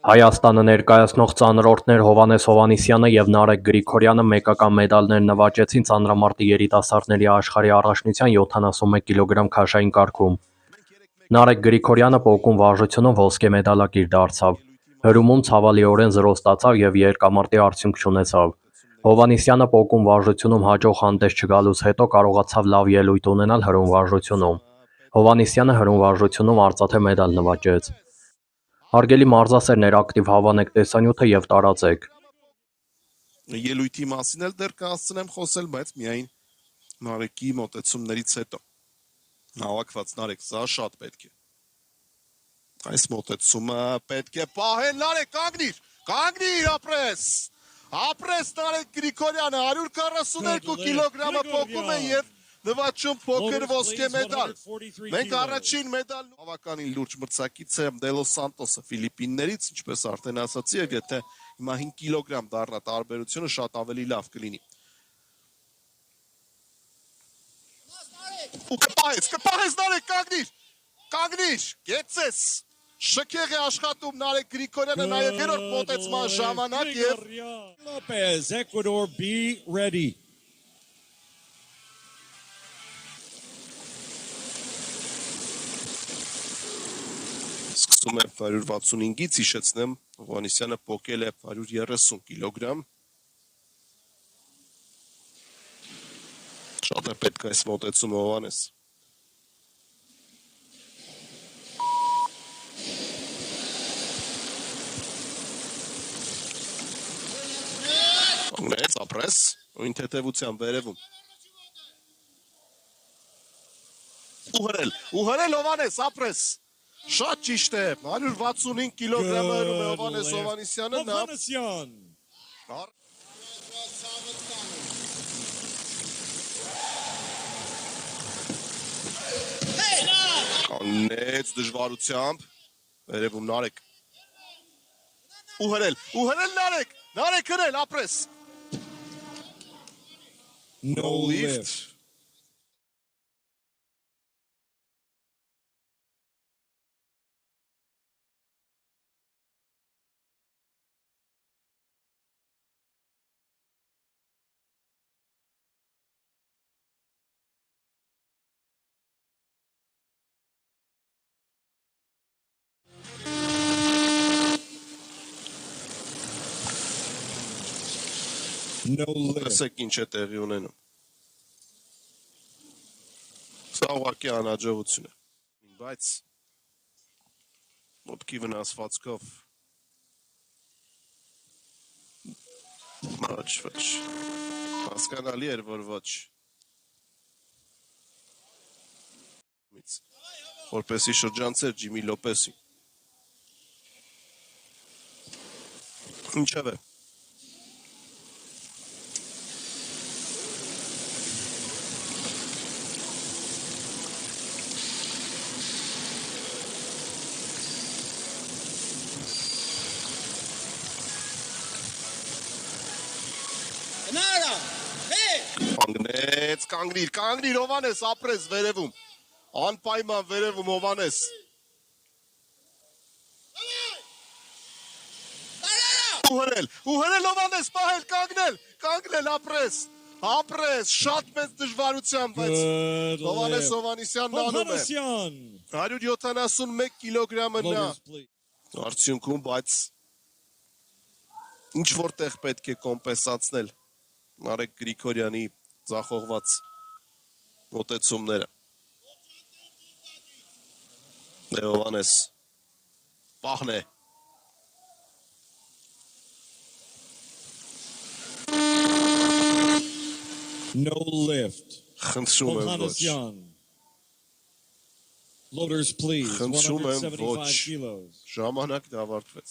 Հայաստանը ներկայացնող ծանրորդներ Հովհաննես Հովհաննիսյանը և Նարեկ Գրիգորյանը մեկական մեդալներ նվաճեցին ծանրամարտի երիտասարդների աշխարհի առաջնության 71 կգ քաշային կարգում։ Նարեկ Գրիգորյանը պոկում վարժությունում ոսկե մեդալակիր դարձավ։ Հրումում ցավալիորեն 0 ստացավ և երկամարտի արդյունք չունեցավ։ Հովհաննիսյանը պոկում վարժությունում հաջող հանդես չգալուց հետո կարողացավ լավ ելույթ ունենալ հրում վարժությունում։ Հովհաննիսյանը հրում վարժությունում արծաթե մեդալ նվաճեց։ Հարգելի մարզասերներ, ակտիվ հավանեք տեսանյութը և տարածեք։ Ելույթի մասին էլ դեռ կհասցնեմ խոսել, բայց միայն Նարեկի մոտեցումներից հետո։ Հավաքված Նարեկ, սա շատ պետք է։ Այս մոտեցումը պետք է պահել, Նարեկ, կանգնիր, ապրես Նարեկ Գրիգորյանը, 142 կիլոգրամը պոկում է և նվաճում փոքր ոսկե մեդալ։ Մենք առաջին մեդալն բավականին լուրջ մրցակից է Դելոս Սանտոսը Ֆիլիպիններից, ինչպես արդեն ասացի, եւ եթե հիմա 5 կիլոգրամ դառնա տարբերությունը, շատ ավելի լավ կլինի։ Ու կպահես Նարեկ, կանգնիր, գեցես։ Շքեղ է աշխատում Նարեկ Գրիգորյանը նաեւ երրորդ մոտեցման ժամանակ եւ Lopez, Ecuador, be ready. Սկսում է 165-ից, հիշեցնեմ, Հովհաննիսյանը պոկել է 130 կիլոգրամ։ Շատ է պետք այս մոտեցումը Հովհաննես։ Կանգնեց, ապրես, նույն թեթևության վերևում։ Ու հրել Հովհաննես, ապրես։ Շատ ճիշտ է, 165 կիլոգրամը հրում է Հովհաննես Հովհաննիսյանը, կանգնեց դժվարությամբ, վերևում Նարեկ։ Ու հրել Նարեկ հրել, ապրես։ No lift. No lift. Տեսեք ինչ է տեղի ունենում։ Սա ուղղակի անհաջողություն է, բայց մոտքի վնասվածքով ոչ, հասկանալի էր, որ ոչ։ Որպեսի շրջանցեր Ջիմի Լոպեսին։ Ինչև է։ Կանգնիր Հովհաննես, ապրես վերևում, անպայման վերևում Հովհաննես։ Ու հրել Հովհաննես, պահել, կանգնել, ապրես, շատ մեծ դժվարությամբ, բայց Հովհաննես Հովհաննիսյանն անում է, 171 կիլոգրամը նա, արդյունքում, բայց ինչ որտեղ պետք է կոմպենսացնել Նարեկ Գրիգորյանի ձախողված մոտեցումները։ Հովհաննես, պահն է։ No lift. Խնդրում եմ ոչ։ Loaders, please. Խնդրում եմ 175 ոչ։ kilos. Ժամանակն ավարտվեց։